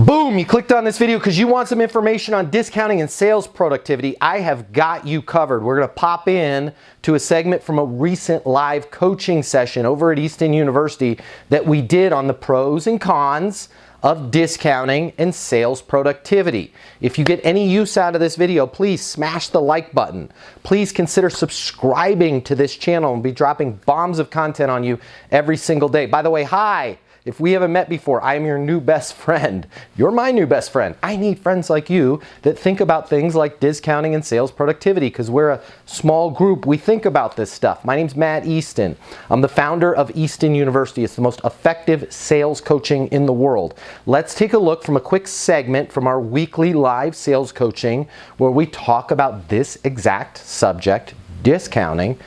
Boom, you clicked on this video because you want some information on discounting and sales productivity. I have got you covered. We're going to pop in to a segment from a recent live coaching session over at Easton University that we did on the pros and cons of discounting and sales productivity. If you get any use out of this video, please smash the like button. Please consider subscribing to this channel and be dropping bombs of content on you every single day. By the way, hi. If we haven't met before, I am your new best friend. You're my new best friend. I need friends like you that think about things like discounting and sales productivity because we're a small group. We think about this stuff. My name's Matt Easton. I'm the founder of Easton University. It's the most effective sales coaching in the world. Let's take a look from a quick segment from our weekly live sales coaching where we talk about this exact subject, discounting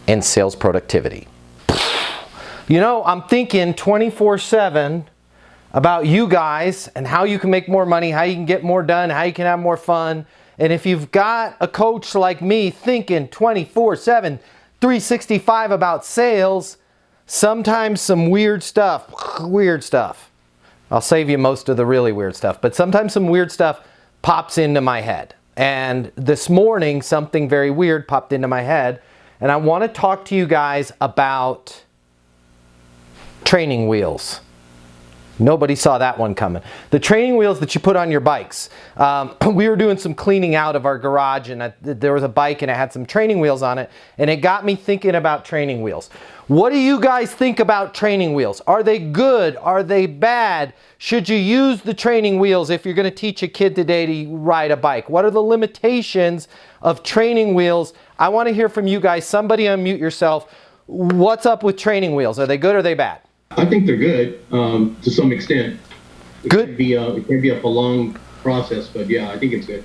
and sales productivity. You know, I'm thinking 24/7 about you guys and how you can make more money, how you can get more done, how you can have more fun. And if you've got a coach like me thinking 24/7, 365 about sales, sometimes some weird stuff. I'll save you most of the really weird stuff, but sometimes some weird stuff pops into my head. And this morning, something very weird popped into my head. And I want to talk to you guys about training wheels. Nobody saw that one coming. The training wheels that you put on your bikes. We were doing some cleaning out of our garage and there was a bike and it had some training wheels on it and it got me thinking about training wheels. What do you guys think about training wheels? Are they good? Are they bad? Should you use the training wheels if you're going to teach a kid today to ride a bike? What are the limitations of training wheels? I want to hear from you guys. Somebody unmute yourself. What's up with training wheels? Are they good or are they bad? I think they're good to some extent. Good. It can be a prolonged process, but yeah, I think it's good.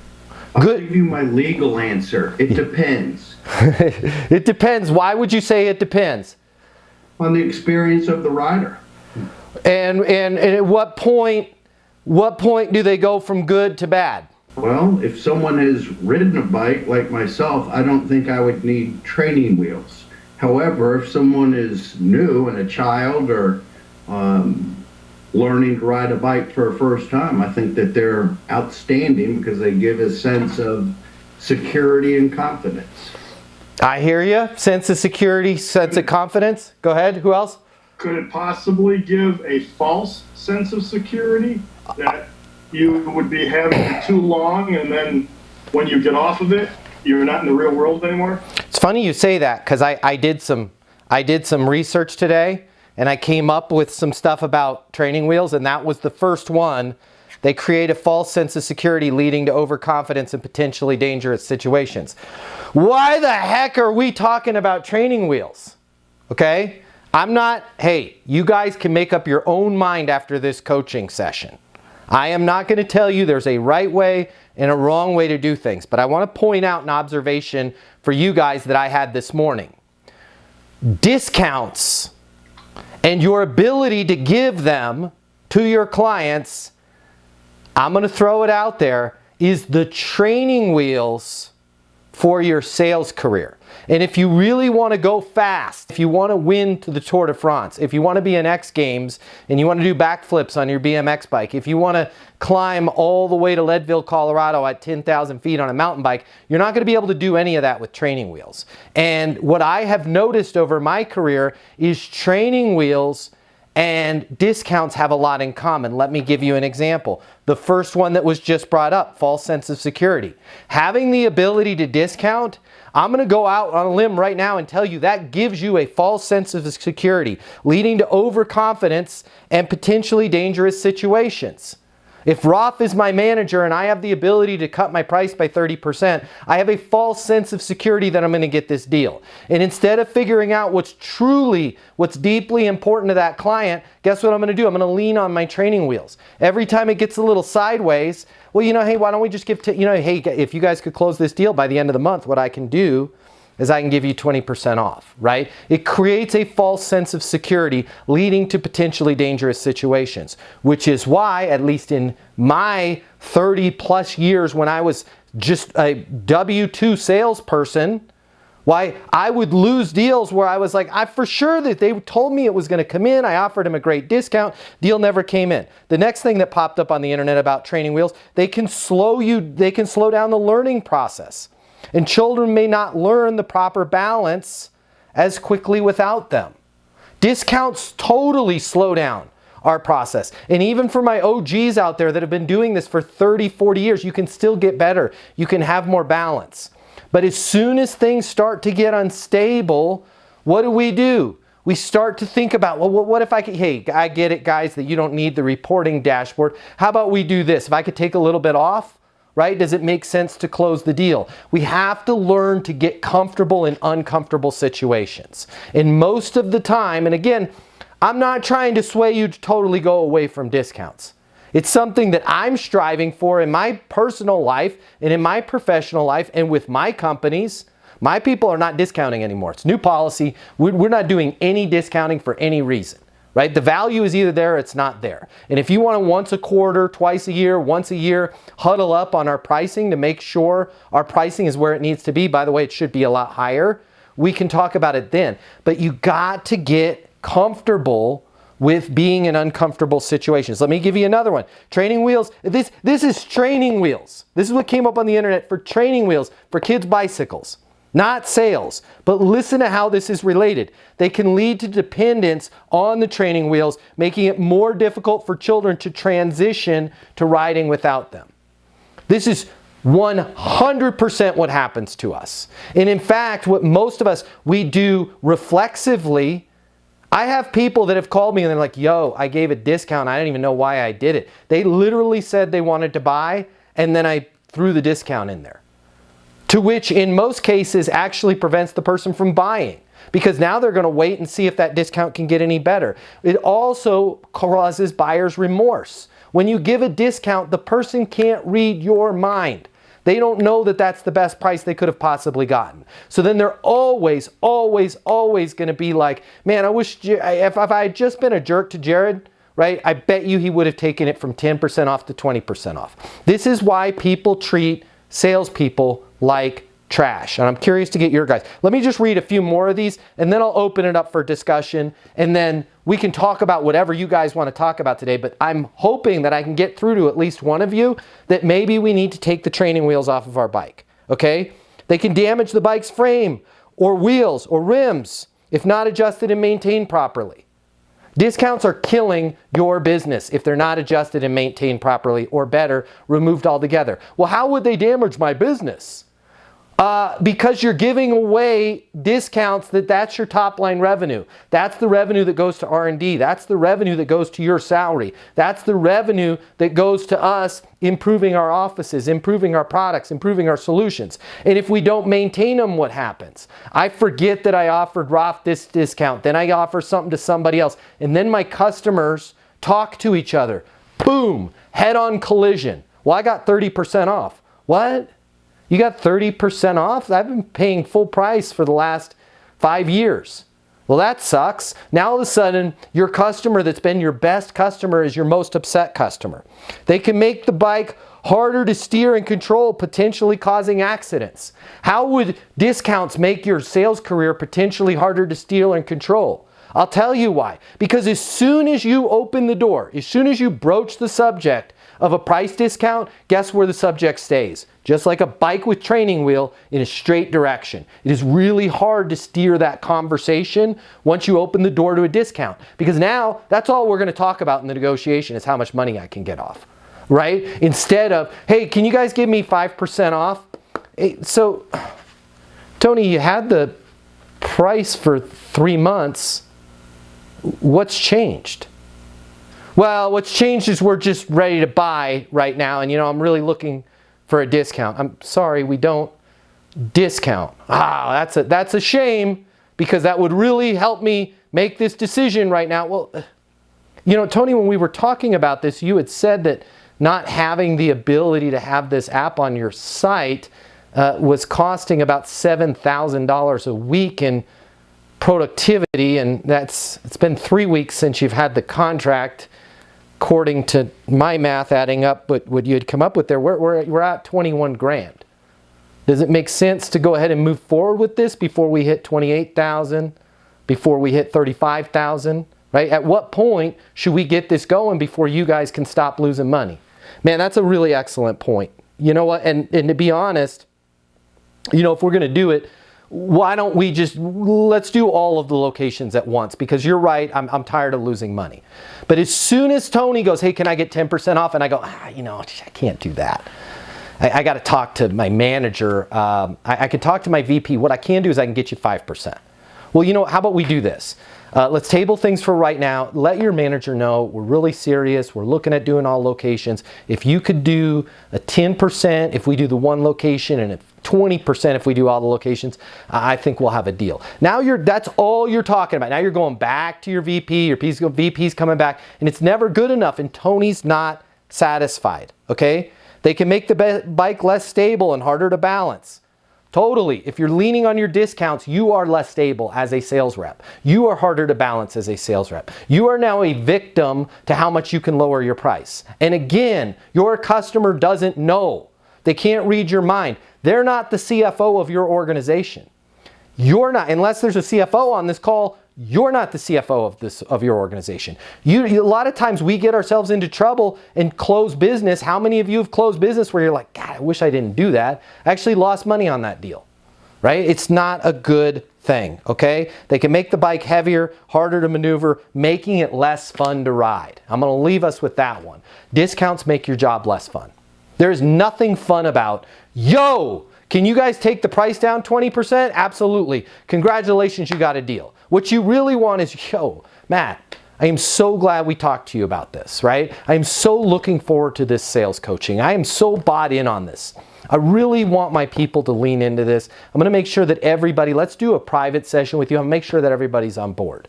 I'll give you my legal answer. It depends. It depends. Why would you say it depends? On the experience of the rider. And at what point do they go from good to bad? Well, if someone has ridden a bike like myself, I don't think I would need training wheels. However, if someone is new and a child or learning to ride a bike for a first time, I think that they're outstanding because they give a sense of security and confidence. I hear you. Sense of security, sense of confidence. Go ahead. Who else? Could it possibly give a false sense of security that you would be having it too long and then when you get off of it, you're not in the real world anymore? It's funny you say that because I did some research today and I came up with some stuff about training wheels and that was the first one. They create a false sense of security leading to overconfidence and potentially dangerous situations. Why the heck are we talking about training wheels? Okay? Hey, you guys can make up your own mind after this coaching session. I am not going to tell you there's a right way and a wrong way to do things, but I want to point out an observation for you guys that I had this morning. Discounts and your ability to give them to your clients, I'm going to throw it out there, is the training wheels for your sales career. And if you really want to go fast, if you want to win to the Tour de France, if you want to be in X Games and you want to do backflips on your BMX bike, if you want to climb all the way to Leadville, Colorado at 10,000 feet on a mountain bike, you're not going to be able to do any of that with training wheels. And what I have noticed over my career is training wheels and discounts have a lot in common. Let me give you an example. The first one that was just brought up, false sense of security. Having the ability to discount, I'm going to go out on a limb right now and tell you that gives you a false sense of security, leading to overconfidence and potentially dangerous situations. If Roth is my manager and I have the ability to cut my price by 30%, I have a false sense of security that I'm going to get this deal. And instead of figuring out what's deeply important to that client, guess what I'm going to do? I'm going to lean on my training wheels. Every time it gets a little sideways, well, hey, why don't we just give, hey, if you guys could close this deal by the end of the month, what I can do is I can give you 20% off, right? It creates a false sense of security leading to potentially dangerous situations, which is why, at least in my 30 plus years when I was just a W-2 salesperson, Why I would lose deals where I was like, I for sure that they told me it was going to come in. I offered him a great discount. Deal never came in. The next thing that popped up on the internet about training wheels, they can slow down the learning process. And children may not learn the proper balance as quickly without them. Discounts totally slow down our process. And even for my OGs out there that have been doing this for 30, 40 years, you can still get better. You can have more balance. But as soon as things start to get unstable, what do? We start to think about, well, what if I could, hey, I get it, guys, that you don't need the reporting dashboard. How about we do this? If I could take a little bit off, right? Does it make sense to close the deal? We have to learn to get comfortable in uncomfortable situations. And most of the time, and again, I'm not trying to sway you to totally go away from discounts. It's something that I'm striving for in my personal life and in my professional life and with my companies. My people are not discounting anymore. It's new policy. We're not doing any discounting for any reason, right? The value is either there or it's not there. And if you want to once a quarter, twice a year, once a year, huddle up on our pricing to make sure our pricing is where it needs to be. By the way, it should be a lot higher. We can talk about it then. But you got to get comfortable with being in uncomfortable situations. Let me give you another one. Training wheels. This is training wheels. This is what came up on the internet for training wheels for kids' bicycles. Not sales. But listen to how this is related. They can lead to dependence on the training wheels, making it more difficult for children to transition to riding without them. This is 100% what happens to us. And in fact, what most of us, we do reflexively. I have people that have called me and they're like, yo, I gave a discount. I didn't even know why I did it. They literally said they wanted to buy and then I threw the discount in there. To which in most cases actually prevents the person from buying because now they're going to wait and see if that discount can get any better. It also causes buyer's remorse. When you give a discount, the person can't read your mind. They don't know that that's the best price they could have possibly gotten. So then they're always going to be like, man, I wish if I had just been a jerk to Jared, right? I bet you he would have taken it from 10% off to 20% off. This is why people treat salespeople like trash. And I'm curious to get your guys. Let me just read a few more of these and then I'll open it up for discussion and then we can talk about whatever you guys want to talk about today. But I'm hoping that I can get through to at least one of you that maybe we need to take the training wheels off of our bike. Okay? They can damage the bike's frame or wheels or rims if not adjusted and maintained properly. Discounts are killing your business if they're not adjusted and maintained properly or better, removed altogether. Well, how would they damage my business? Because you're giving away discounts that's your top line revenue. That's the revenue that goes to R&D. That's the revenue that goes to your salary. That's the revenue that goes to us improving our offices, improving our products, improving our solutions. And if we don't maintain them, what happens? I forget that I offered Roth this discount. Then I offer something to somebody else. And then my customers talk to each other. Boom, head-on collision. Well, I got 30% off. What? You got 30% off? I've been paying full price for the last 5 years. Well, that sucks. Now all of a sudden, your customer that's been your best customer is your most upset customer. They can make the bike harder to steer and control, potentially causing accidents. How would discounts make your sales career potentially harder to steer and control? I'll tell you why. Because as soon as you open the door, as soon as you broach the subject of a price discount, guess where the subject stays? Just like a bike with training wheel in a straight direction. It is really hard to steer that conversation once you open the door to a discount. Because now, that's all we're going to talk about in the negotiation is how much money I can get off. Right? Instead of, hey, can you guys give me 5% off? Hey, so, Tony, you had the price for 3 months. What's changed? Well, what's changed is we're just ready to buy right now. And, I'm really looking for a discount. I'm sorry, we don't discount. That's a shame because that would really help me make this decision right now. Well, Tony, when we were talking about this, you had said that not having the ability to have this app on your site was costing about $7,000 a week in productivity, and it's been 3 weeks since you've had the contract. According to my math, adding up what you had come up with there, we're at 21 grand. Does it make sense to go ahead and move forward with this before we hit 28,000, before we hit 35,000, right? At what point should we get this going before you guys can stop losing money? Man, that's a really excellent point. You know what? And to be honest, you know, if we're going to do it, why don't we just, let's do all of the locations at once, because you're right, I'm tired of losing money. But as soon as Tony goes, hey, can I get 10% off? And I go, you know, I can't do that. I got to talk to my manager. I can talk to my VP. What I can do is I can get you 5%. Well, you know, how about we do this? Let's table things for right now. Let your manager know we're really serious. We're looking at doing all locations. If you could do a 10% if we do the one location and a 20% if we do all the locations, I think we'll have a deal. Now that's all you're talking about. Now you're going back to your VP, your VP's coming back, and it's never good enough, and Tony's not satisfied, okay? They can make the bike less stable and harder to balance. Totally. If you're leaning on your discounts, you are less stable as a sales rep. You are harder to balance as a sales rep. You are now a victim to how much you can lower your price. And again, your customer doesn't know. They can't read your mind. They're not the CFO of your organization. You're not, unless there's a CFO on this call, you're not the CFO of your organization. A lot of times we get ourselves into trouble and close business. How many of you have closed business where you're like, God, I wish I didn't do that. I actually lost money on that deal, right? It's not a good thing, okay? They can make the bike heavier, harder to maneuver, making it less fun to ride. I'm gonna leave us with that one. Discounts make your job less fun. There is nothing fun about, yo, can you guys take the price down 20%? Absolutely. Congratulations, you got a deal. What you really want is, yo, Matt, I am so glad we talked to you about this, right? I am so looking forward to this sales coaching. I am so bought in on this. I really want my people to lean into this. I'm going to make sure that everybody, let's do a private session with you. I'm going to make sure that everybody's on board.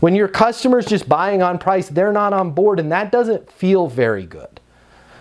When your customer's just buying on price, they're not on board, and that doesn't feel very good.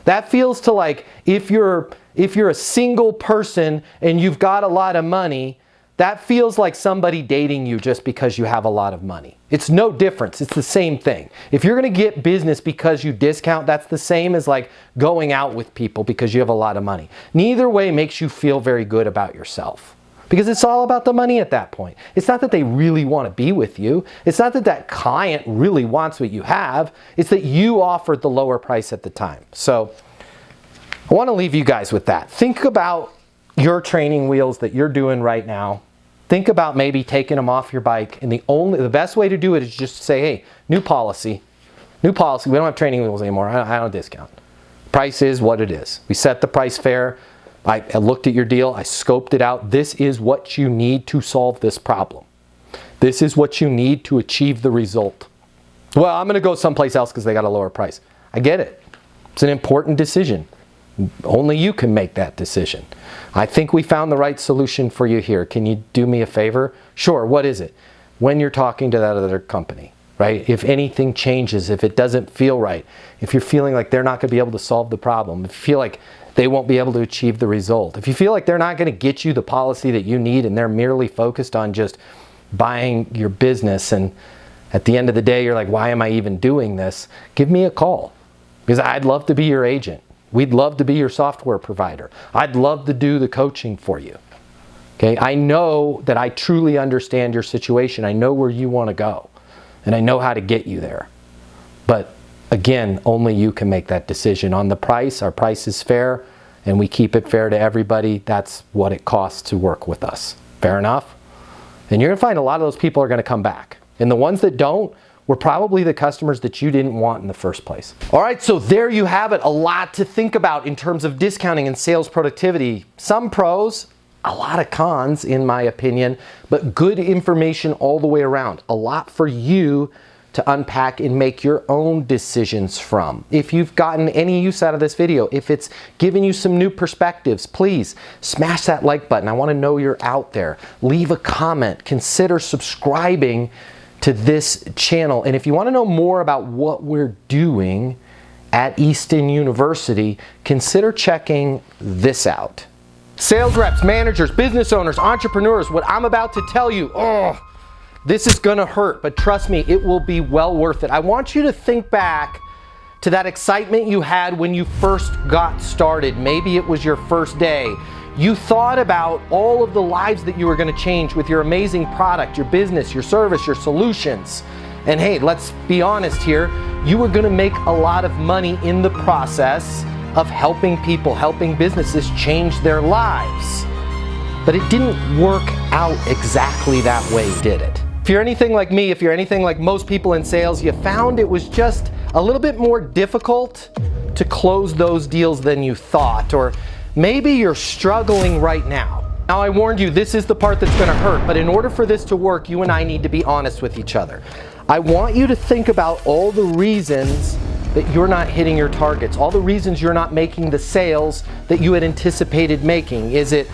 That feels to like, if you're a single person and you've got a lot of money, that feels like somebody dating you just because you have a lot of money. It's no difference. It's the same thing. If you're going to get business because you discount, that's the same as like going out with people because you have a lot of money. Neither way makes you feel very good about yourself, because it's all about the money at that point. It's not that they really want to be with you. It's not that that client really wants what you have. It's that you offered the lower price at the time. So I want to leave you guys with that. Think about your training wheels that you're doing right now. Think about maybe taking them off your bike, and the best way to do it is just to say, hey, new policy. We don't have training wheels anymore. I don't discount. Price is what it is. We set the price fair. I looked at your deal. I scoped it out. This is what you need to solve this problem. This is what you need to achieve the result. Well, I'm going to go someplace else because they got a lower price. I get it. It's an important decision. Only you can make that decision. I think we found the right solution for you here. Can you do me a favor? Sure, what is it? When you're talking to that other company, right? If anything changes, if it doesn't feel right, if you're feeling like they're not going to be able to solve the problem, if you feel like they won't be able to achieve the result, if you feel like they're not going to get you the policy that you need and they're merely focused on just buying your business, and at the end of the day you're like, why am I even doing this? Give me a call, because I'd love to be your agent. We'd love to be your software provider. I'd love to do the coaching for you. Okay, I know that I truly understand your situation. I know where you want to go, and I know how to get you there. But again, only you can make that decision. On the price, our price is fair, and we keep it fair to everybody. That's what it costs to work with us. Fair enough? And you're going to find a lot of those people are going to come back. And the ones that don't, were probably the customers that you didn't want in the first place. All right, so there you have it. A lot to think about in terms of discounting and sales productivity. Some pros, a lot of cons in my opinion, but good information all the way around. A lot for you to unpack and make your own decisions from. If you've gotten any use out of this video, if it's given you some new perspectives, please smash that like button. I want to know you're out there. Leave a comment. Consider subscribing to this channel. And if you want to know more about what we're doing at Easton University, consider checking this out. Sales reps, managers, business owners, entrepreneurs, what I'm about to tell you, this is gonna hurt, but trust me, it will be well worth it. I want you to think back to that excitement you had when you first got started. Maybe it was your first day. You thought about all of the lives that you were going to change with your amazing product, your business, your service, your solutions. And hey, let's be honest here, you were going to make a lot of money in the process of helping people, helping businesses change their lives. But it didn't work out exactly that way, did it? If you're anything like me, if you're anything like most people in sales, you found it was just a little bit more difficult to close those deals than you thought, or maybe you're struggling right now. Now, I warned you, this is the part that's going to hurt, but in order for this to work, you and I need to be honest with each other. I want you to think about all the reasons that you're not hitting your targets, all the reasons you're not making the sales that you had anticipated making. Is it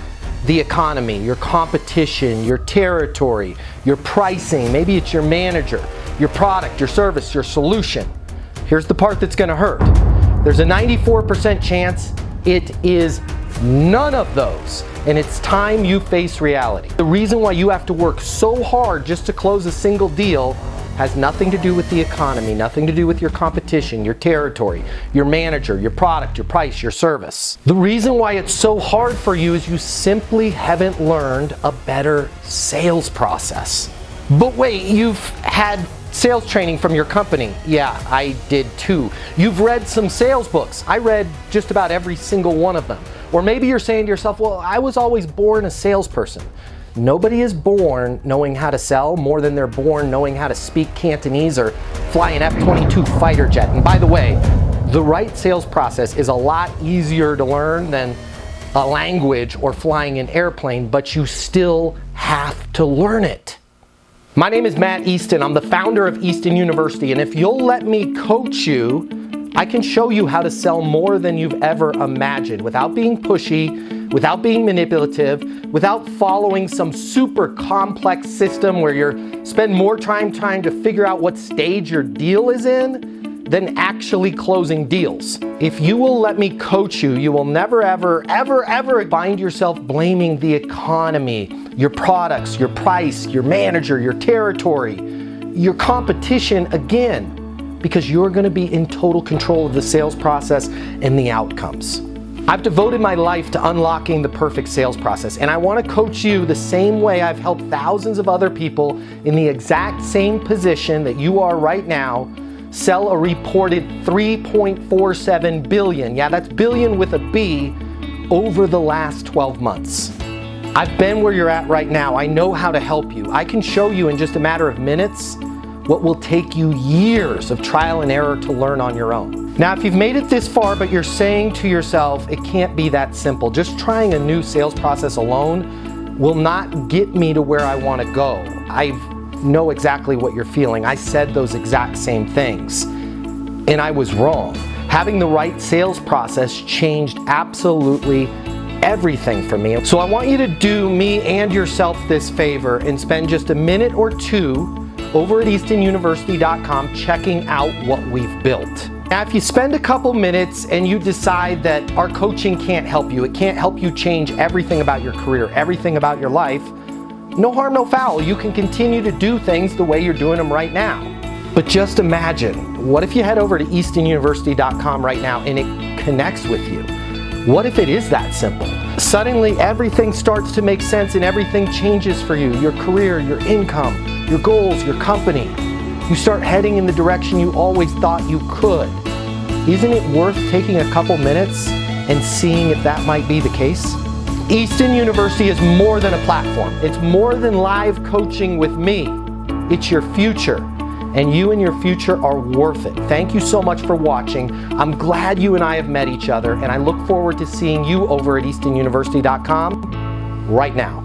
the economy, your competition, your territory, your pricing? Maybe it's your manager, your product, your service, your solution. Here's the part that's going to hurt. There's a 94% chance it is none of those, and it's time you face reality. The reason why you have to work so hard just to close a single deal has nothing to do with the economy, nothing to do with your competition, your territory, your manager, your product, your price, your service. The reason why it's so hard for you is you simply haven't learned a better sales process. But wait, you've had sales training from your company. Yeah, I did too. You've read some sales books. I read just about every single one of them. Or maybe you're saying to yourself, well, I was always born a salesperson. Nobody is born knowing how to sell more than they're born knowing how to speak Cantonese or fly an F-22 fighter jet. And by the way, the right sales process is a lot easier to learn than a language or flying an airplane, but you still have to learn it. My name is Matt Easton. I'm the founder of Easton University, and if you'll let me coach you, I can show you how to sell more than you've ever imagined without being pushy, without being manipulative, without following some super complex system where you spend more time trying to figure out what stage your deal is in than actually closing deals. If you will let me coach you, you will never, ever find yourself blaming the economy, your products, your price, your manager, your territory, your competition again, because you're going to be in total control of the sales process and the outcomes. I've devoted my life to unlocking the perfect sales process, and I want to coach you the same way I've helped thousands of other people in the exact same position that you are right now sell a reported $3.47 billion, yeah, that's billion with a B, over the last 12 months. I've been where you're at right now. I know how to help you. I can show you in just a matter of minutes what will take you years of trial and error to learn on your own. Now, if you've made it this far, but you're saying to yourself, it can't be that simple, just trying a new sales process alone will not get me to where I want to go. I know exactly what you're feeling. I said those exact same things, and I was wrong. Having the right sales process changed absolutely everything for me. So I want you to do me and yourself this favor and spend just a minute or two over at eastonuniversity.com checking out what we've built. Now, if you spend a couple minutes and you decide that our coaching can't help you, it can't help you change everything about your career, everything about your life, no harm, no foul. You can continue to do things the way you're doing them right now. But just imagine, what if you head over to eastonuniversity.com right now and it connects with you? What if it is that simple? Suddenly everything starts to make sense and everything changes for you. Your career, your income, your goals, your company. You start heading in the direction you always thought you could. Isn't it worth taking a couple minutes and seeing if that might be the case? Easton University is more than a platform. It's more than live coaching with me. It's your future, and you and your future are worth it. Thank you so much for watching. I'm glad you and I have met each other, and I look forward to seeing you over at eastonuniversity.com right now.